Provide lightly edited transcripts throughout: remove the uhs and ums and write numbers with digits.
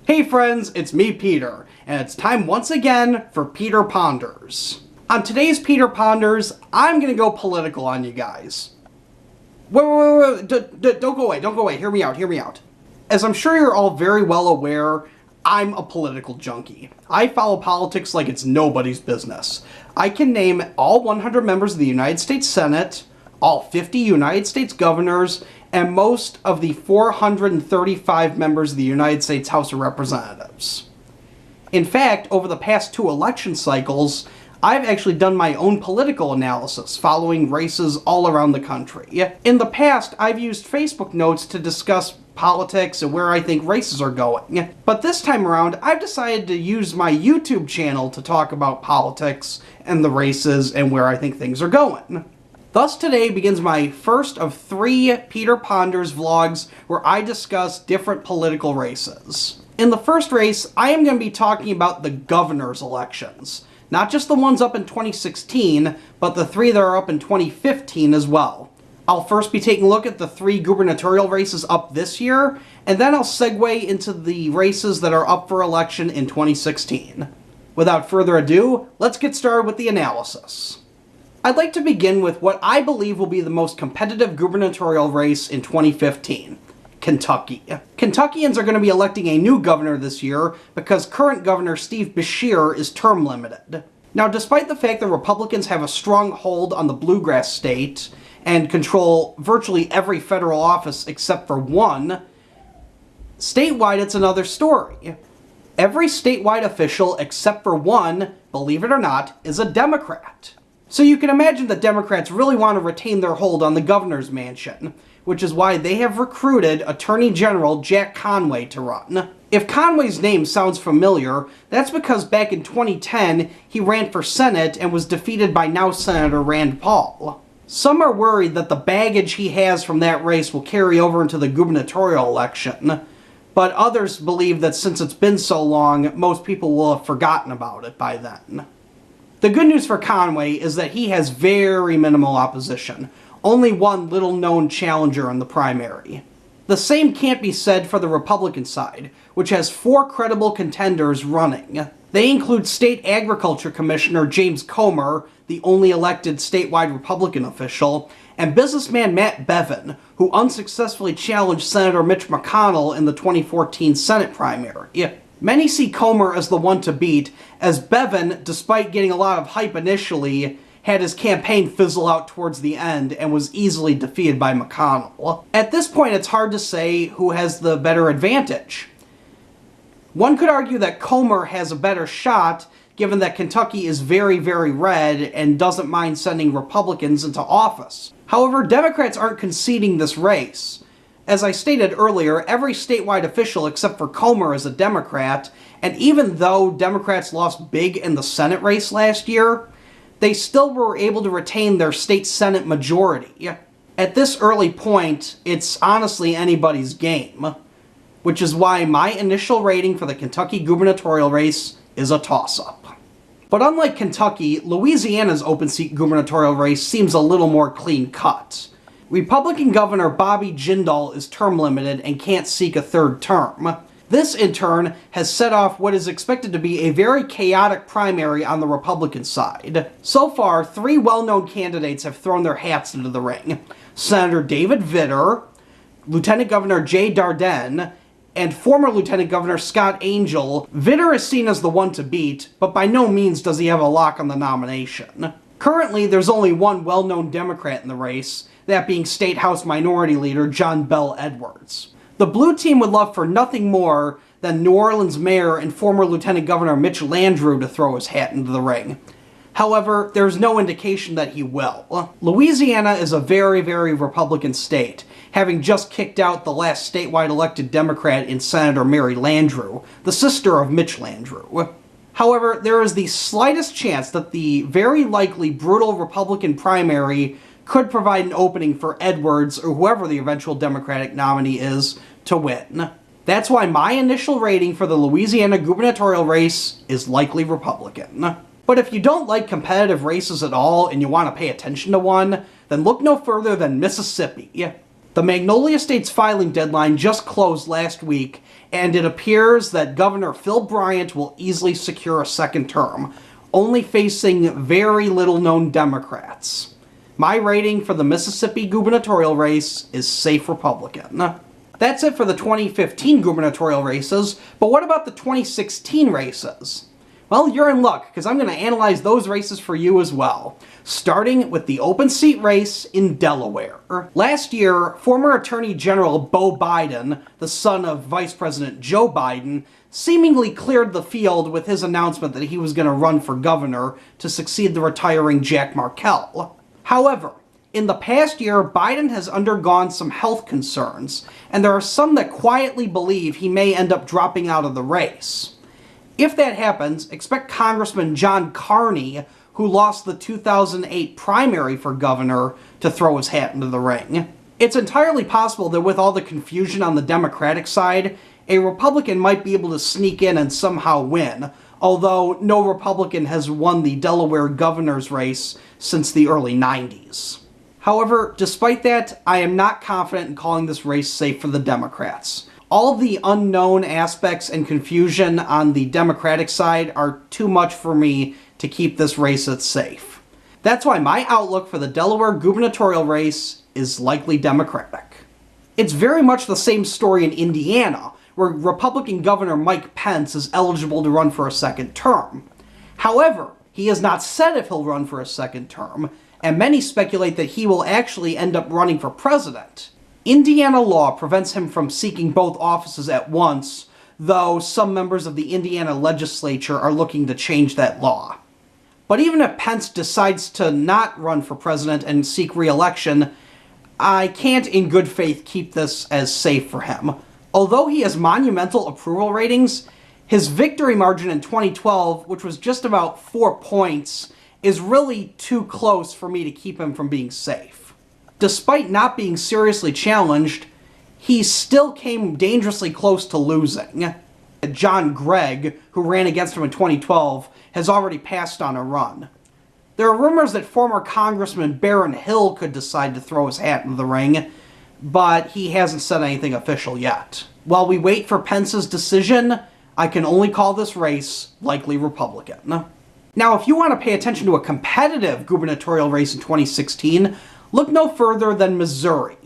Hey friends, it's me, Peter, and it's time once again for Peter Ponders. On today's Peter Ponders, I'm gonna go political on you guys. Wait, don't go away, hear me out. As I'm sure you're all very well aware, I'm a political junkie. I follow politics like it's nobody's business. I can name all 100 members of the United States Senate, all 50 United States governors, and most of the 435 members of the United States House of Representatives. In fact, over the past 2 election cycles, I've actually done my own political analysis, following races all around the country. In the past, I've used Facebook notes to discuss politics and where I think races are going. But this time around, I've decided to use my YouTube channel to talk about politics and the races and where I think things are going. Thus, today begins my first of 3 Peter Ponders vlogs where I discuss different political races. In the first race, I am going to be talking about the governor's elections. Not just the ones up in 2016, but the 3 that are up in 2015 as well. I'll first be taking a look at the 3 gubernatorial races up this year, and then I'll segue into the races that are up for election in 2016. Without further ado, let's get started with the analysis. I'd like to begin with what I believe will be the most competitive gubernatorial race in 2015. Kentucky. Kentuckians are going to be electing a new governor this year because current governor Steve Beshear is term limited. Now, despite the fact that Republicans have a strong hold on the bluegrass state and control virtually every federal office except for one, statewide it's another story. Every statewide official except for one, believe it or not, is a Democrat. So you can imagine that Democrats really want to retain their hold on the governor's mansion, which is why they have recruited Attorney General Jack Conway to run. If Conway's name sounds familiar, that's because back in 2010, he ran for Senate and was defeated by now Senator Rand Paul. Some are worried that the baggage he has from that race will carry over into the gubernatorial election, but others believe that since it's been so long, most people will have forgotten about it by then. The good news for Conway is that he has very minimal opposition, only one little-known challenger in the primary. The same can't be said for the Republican side, which has 4 credible contenders running. They include State Agriculture Commissioner James Comer, the only elected statewide Republican official, and businessman Matt Bevin, who unsuccessfully challenged Senator Mitch McConnell in the 2014 Senate primary. Many see Comer as the one to beat, as Bevin, despite getting a lot of hype initially, had his campaign fizzle out towards the end and was easily defeated by McConnell. At this point, it's hard to say who has the better advantage. One could argue that Comer has a better shot, given that Kentucky is very, very red and doesn't mind sending Republicans into office. However, Democrats aren't conceding this race. As I stated earlier, every statewide official except for Comer is a Democrat, and even though Democrats lost big in the Senate race last year, they still were able to retain their state Senate majority. At this early point, it's honestly anybody's game, which is why my initial rating for the Kentucky gubernatorial race is a toss-up. But unlike Kentucky, Louisiana's open seat gubernatorial race seems a little more clean-cut. Republican Governor Bobby Jindal is term limited and can't seek a 3rd term. This, in turn, has set off what is expected to be a very chaotic primary on the Republican side. So far, 3 well-known candidates have thrown their hats into the ring. Senator David Vitter, Lieutenant Governor Jay Dardenne, and former Lieutenant Governor Scott Angel. Vitter is seen as the one to beat, but by no means does he have a lock on the nomination. Currently, there's only one well-known Democrat in the race, that being State House Minority Leader John Bel Edwards. The blue team would love for nothing more than New Orleans Mayor and former Lieutenant Governor Mitch Landrieu to throw his hat into the ring. However, there's no indication that he will. Louisiana is a very, very Republican state, having just kicked out the last statewide elected Democrat in Senator Mary Landrieu, the sister of Mitch Landrieu. However, there is the slightest chance that the very likely brutal Republican primary could provide an opening for Edwards, or whoever the eventual Democratic nominee is, to win. That's why my initial rating for the Louisiana gubernatorial race is likely Republican. But if you don't like competitive races at all and you want to pay attention to one, then look no further than Mississippi. The Magnolia State's filing deadline just closed last week, and it appears that Governor Phil Bryant will easily secure a second term, only facing very little-known Democrats. My rating for the Mississippi gubernatorial race is safe Republican. That's it for the 2015 gubernatorial races, but what about the 2016 races? Well, you're in luck, because I'm going to analyze those races for you as well, starting with the open seat race in Delaware. Last year, former Attorney General Beau Biden, the son of Vice President Joe Biden, seemingly cleared the field with his announcement that he was going to run for governor to succeed the retiring Jack Markell. However, in the past year, Biden has undergone some health concerns, and there are some that quietly believe he may end up dropping out of the race. If that happens, expect Congressman John Carney, who lost the 2008 primary for governor, to throw his hat into the ring. It's entirely possible that with all the confusion on the Democratic side, a Republican might be able to sneak in and somehow win, although no Republican has won the Delaware governor's race since the early 90s. However, despite that, I am not confident in calling this race safe for the Democrats. All of the unknown aspects and confusion on the Democratic side are too much for me to keep this race safe. That's why my outlook for the Delaware gubernatorial race is likely Democratic. It's very much the same story in Indiana, where Republican Governor Mike Pence is eligible to run for a second term. However, he has not said if he'll run for a second term, and many speculate that he will actually end up running for president. Indiana law prevents him from seeking both offices at once, though some members of the Indiana legislature are looking to change that law. But even if Pence decides to not run for president and seek re-election, I can't in good faith keep this as safe for him. Although he has monumental approval ratings, his victory margin in 2012, which was just about 4 points, is really too close for me to keep him from being safe. Despite not being seriously challenged, he still came dangerously close to losing. John Gregg, who ran against him in 2012, has already passed on a run. There are rumors that former Congressman Barron Hill could decide to throw his hat into the ring, but he hasn't said anything official yet. While we wait for Pence's decision, I can only call this race likely Republican. Now, if you want to pay attention to a competitive gubernatorial race in 2016, look no further than Missouri.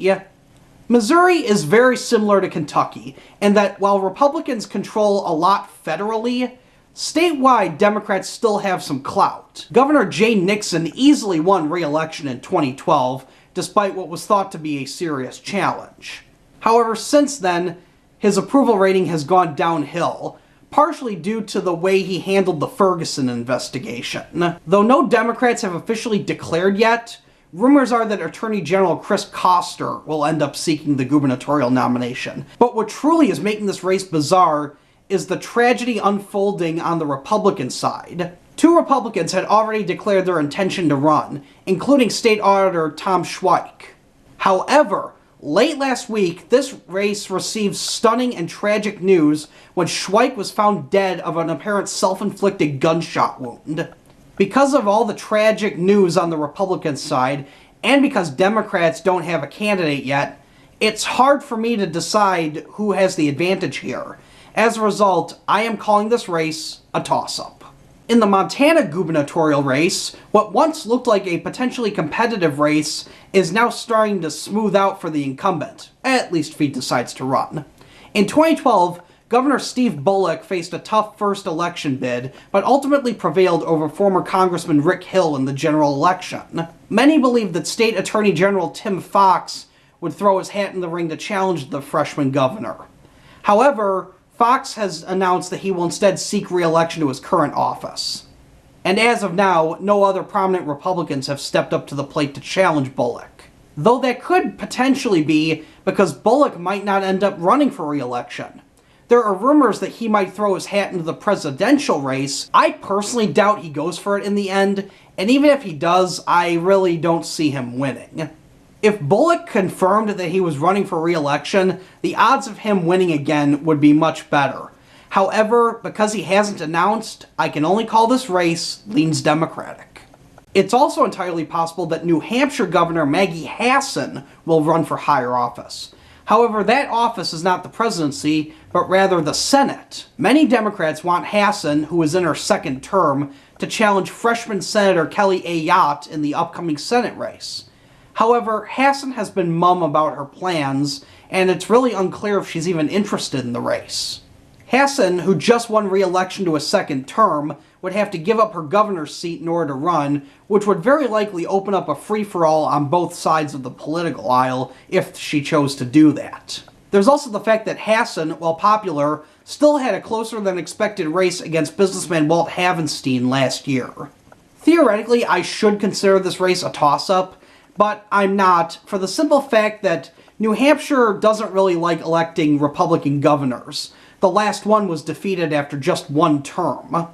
Missouri is very similar to Kentucky, in that while Republicans control a lot federally, statewide Democrats still have some clout. Governor Jay Nixon easily won re-election in 2012, despite what was thought to be a serious challenge. However, since then, his approval rating has gone downhill, partially due to the way he handled the Ferguson investigation. Though no Democrats have officially declared yet, rumors are that Attorney General Chris Koster will end up seeking the gubernatorial nomination. But what truly is making this race bizarre is the tragedy unfolding on the Republican side. 2 Republicans had already declared their intention to run, including State Auditor Tom Schweik. However, late last week, this race received stunning and tragic news when Schweik was found dead of an apparent self-inflicted gunshot wound. Because of all the tragic news on the Republican side, and because Democrats don't have a candidate yet, it's hard for me to decide who has the advantage here. As a result, I am calling this race a toss-up. In the Montana gubernatorial race, what once looked like a potentially competitive race is now starting to smooth out for the incumbent, at least if he decides to run. In 2012, Governor Steve Bullock faced a tough first election bid, but ultimately prevailed over former Congressman Rick Hill in the general election. Many believe that State Attorney General Tim Fox would throw his hat in the ring to challenge the freshman governor. However, Fox has announced that he will instead seek re-election to his current office. And as of now, no other prominent Republicans have stepped up to the plate to challenge Bullock. Though that could potentially be because Bullock might not end up running for re-election. There are rumors that he might throw his hat into the presidential race. I personally doubt he goes for it in the end, and even if he does, I really don't see him winning. If Bullock confirmed that he was running for re-election, the odds of him winning again would be much better. However, because he hasn't announced, I can only call this race leans Democratic. It's also entirely possible that New Hampshire Governor Maggie Hassan will run for higher office. However, that office is not the presidency, but rather the Senate. Many Democrats want Hassan, who is in her second term, to challenge freshman Senator Kelly Ayotte in the upcoming Senate race. However, Hassan has been mum about her plans, and it's really unclear if she's even interested in the race. Hassan, who just won re-election to a second term, would have to give up her governor's seat in order to run, which would very likely open up a free-for-all on both sides of the political aisle if she chose to do that. There's also the fact that Hassan, while popular, still had a closer than expected race against businessman Walt Havenstein last year. Theoretically, I should consider this race a toss-up, but I'm not, for the simple fact that New Hampshire doesn't really like electing Republican governors. The last one was defeated after just one term.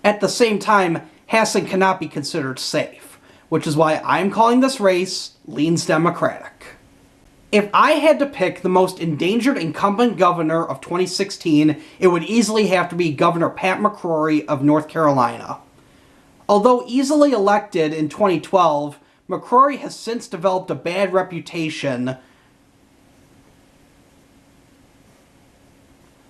At the same time, Hassan cannot be considered safe, which is why I'm calling this race leans Democratic. If I had to pick the most endangered incumbent governor of 2016, it would easily have to be Governor Pat McCrory of North Carolina. Although easily elected in 2012, McCrory has since developed a bad reputation.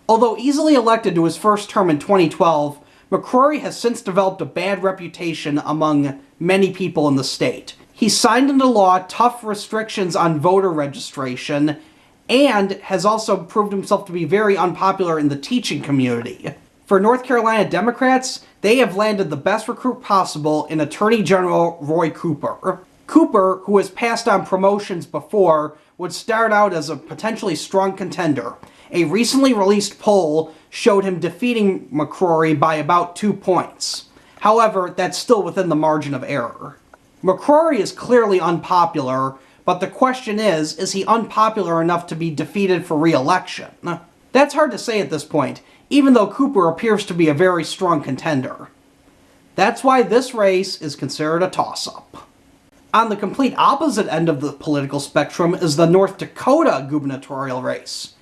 Although easily elected to his first term in 2012, McCrory has since developed a bad reputation among many people in the state. He signed into law tough restrictions on voter registration, and has also proved himself to be very unpopular in the teaching community. For North Carolina Democrats, they have landed the best recruit possible in Attorney General Roy Cooper. Cooper, who has passed on promotions before, would start out as a potentially strong contender. A recently released poll showed him defeating McCrory by about 2 points. However, that's still within the margin of error. McCrory is clearly unpopular, but the question is he unpopular enough to be defeated for re-election? That's hard to say at this point, even though Cooper appears to be a very strong contender. That's why this race is considered a toss-up. On the complete opposite end of the political spectrum is the North Dakota gubernatorial race.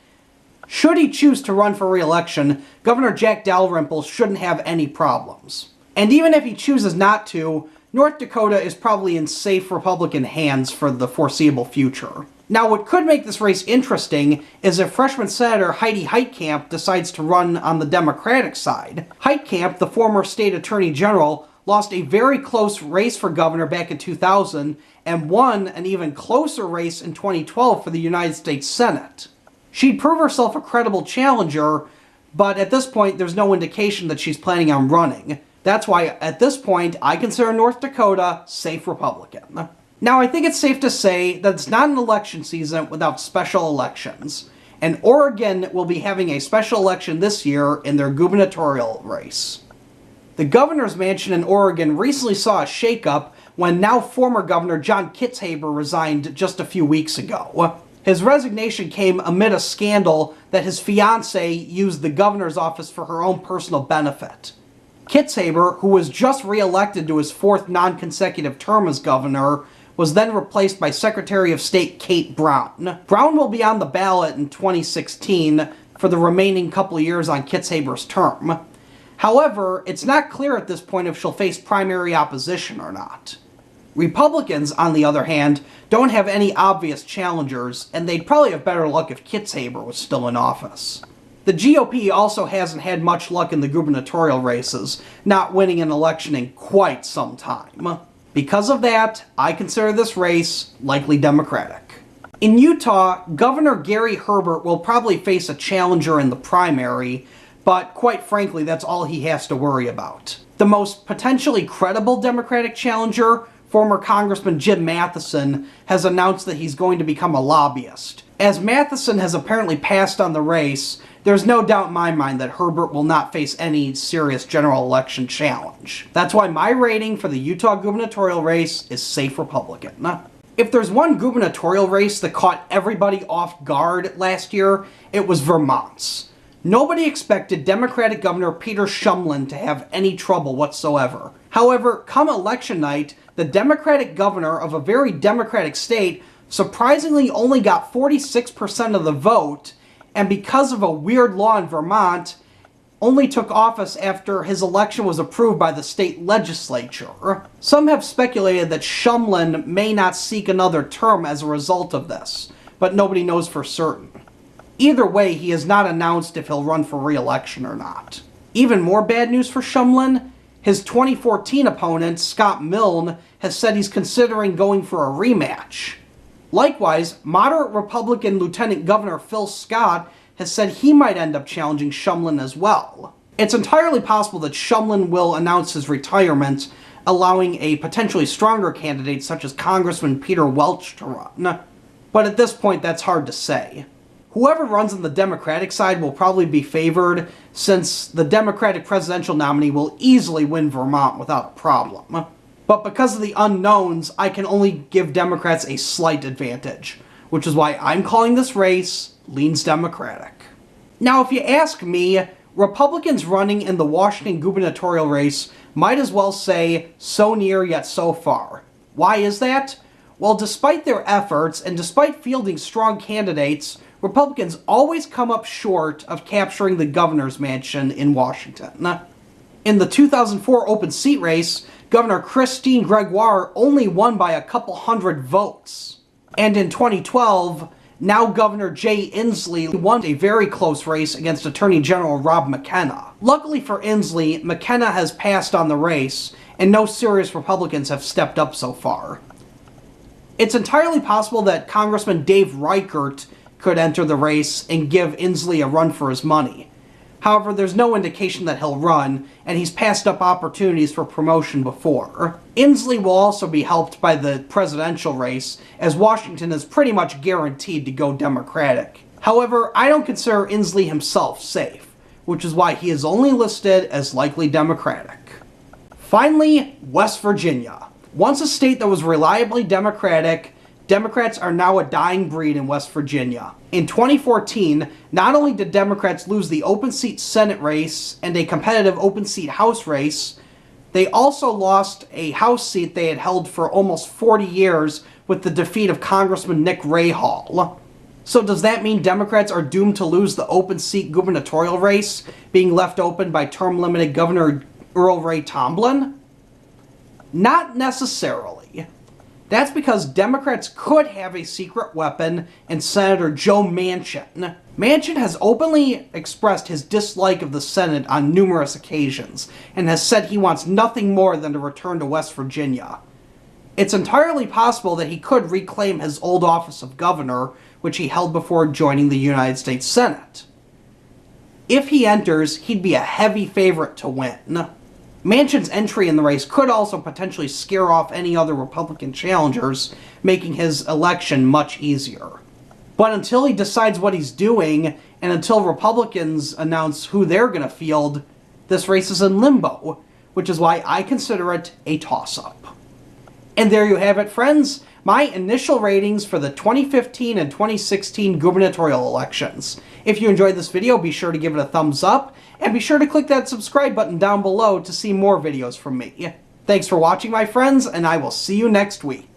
Should he choose to run for re-election, Governor Jack Dalrymple shouldn't have any problems. And even if he chooses not to, North Dakota is probably in safe Republican hands for the foreseeable future. Now, what could make this race interesting is if freshman Senator Heidi Heitkamp decides to run on the Democratic side. Heitkamp, the former state attorney general, lost a very close race for governor back in 2000 and won an even closer race in 2012 for the United States Senate. She'd prove herself a credible challenger, but at this point there's no indication that she's planning on running. That's why, at this point, I consider North Dakota safe Republican. Now, I think it's safe to say that it's not an election season without special elections, and Oregon will be having a special election this year in their gubernatorial race. The governor's mansion in Oregon recently saw a shakeup when now former Governor John Kitzhaber resigned just a few weeks ago. His resignation came amid a scandal that his fiancée used the governor's office for her own personal benefit. Kitzhaber, who was just re-elected to his fourth non-consecutive term as governor, was then replaced by Secretary of State Kate Brown. Brown will be on the ballot in 2016 for the remaining couple of years on Kitzhaber's term. However, it's not clear at this point if she'll face primary opposition or not. Republicans, on the other hand, don't have any obvious challengers, and they'd probably have better luck if Kitzhaber was still in office. The GOP also hasn't had much luck in the gubernatorial races, not winning an election in quite some time. Because of that, I consider this race likely Democratic. In Utah, Governor Gary Herbert will probably face a challenger in the primary, but quite frankly, that's all he has to worry about. The most potentially credible Democratic challenger, former Congressman Jim Matheson, has announced that he's going to become a lobbyist. As Matheson has apparently passed on the race, there's no doubt in my mind that Herbert will not face any serious general election challenge. That's why my rating for the Utah gubernatorial race is safe Republican. If there's one gubernatorial race that caught everybody off guard last year, it was Vermont's. Nobody expected Democratic Governor Peter Shumlin to have any trouble whatsoever. However, come election night, the Democratic governor of a very Democratic state surprisingly only got 46% of the vote, and because of a weird law in Vermont, only took office after his election was approved by the state legislature. Some have speculated that Shumlin may not seek another term as a result of this, but nobody knows for certain. Either way, he has not announced if he'll run for re-election or not. Even more bad news for Shumlin, his 2014 opponent, Scott Milne, has said he's considering going for a rematch. Likewise, moderate Republican Lieutenant Governor Phil Scott has said he might end up challenging Shumlin as well. It's entirely possible that Shumlin will announce his retirement, allowing a potentially stronger candidate such as Congressman Peter Welch to run. But at this point, that's hard to say. Whoever runs on the Democratic side will probably be favored, since the Democratic presidential nominee will easily win Vermont without a problem. But because of the unknowns, I can only give Democrats a slight advantage, which is why I'm calling this race leans Democratic. Now, if you ask me, Republicans running in the Washington gubernatorial race might as well say, so near yet so far. Why is that? Well, despite their efforts, and despite fielding strong candidates, Republicans always come up short of capturing the governor's mansion in Washington. In the 2004 open seat race, Governor Christine Gregoire only won by a couple hundred votes. And in 2012, now Governor Jay Inslee won a very close race against Attorney General Rob McKenna. Luckily for Inslee, McKenna has passed on the race, and no serious Republicans have stepped up so far. It's entirely possible that Congressman Dave Reichert could enter the race and give Inslee a run for his money. However, there's no indication that he'll run, and he's passed up opportunities for promotion before. Inslee will also be helped by the presidential race, as Washington is pretty much guaranteed to go Democratic. However, I don't consider Inslee himself safe, which is why he is only listed as likely Democratic. Finally, West Virginia. Once a state that was reliably Democratic, Democrats are now a dying breed in West Virginia. In 2014, not only did Democrats lose the open seat Senate race and a competitive open seat House race, they also lost a House seat they had held for almost 40 years with the defeat of Congressman Nick Rahall. So does that mean Democrats are doomed to lose the open seat gubernatorial race, being left open by term-limited Governor Earl Ray Tomblin? Not necessarily. That's because Democrats could have a secret weapon in Senator Joe Manchin. Manchin has openly expressed his dislike of the Senate on numerous occasions, and has said he wants nothing more than to return to West Virginia. It's entirely possible that he could reclaim his old office of governor, which he held before joining the United States Senate. If he enters, he'd be a heavy favorite to win. Manchin's entry in the race could also potentially scare off any other Republican challengers, making his election much easier. But until he decides what he's doing, and until Republicans announce who they're going to field, this race is in limbo, which is why I consider it a toss-up. And there you have it, friends, my initial ratings for the 2015 and 2016 gubernatorial elections. If you enjoyed this video, be sure to give it a thumbs up, and be sure to click that subscribe button down below to see more videos from me. Thanks for watching, my friends, and I will see you next week.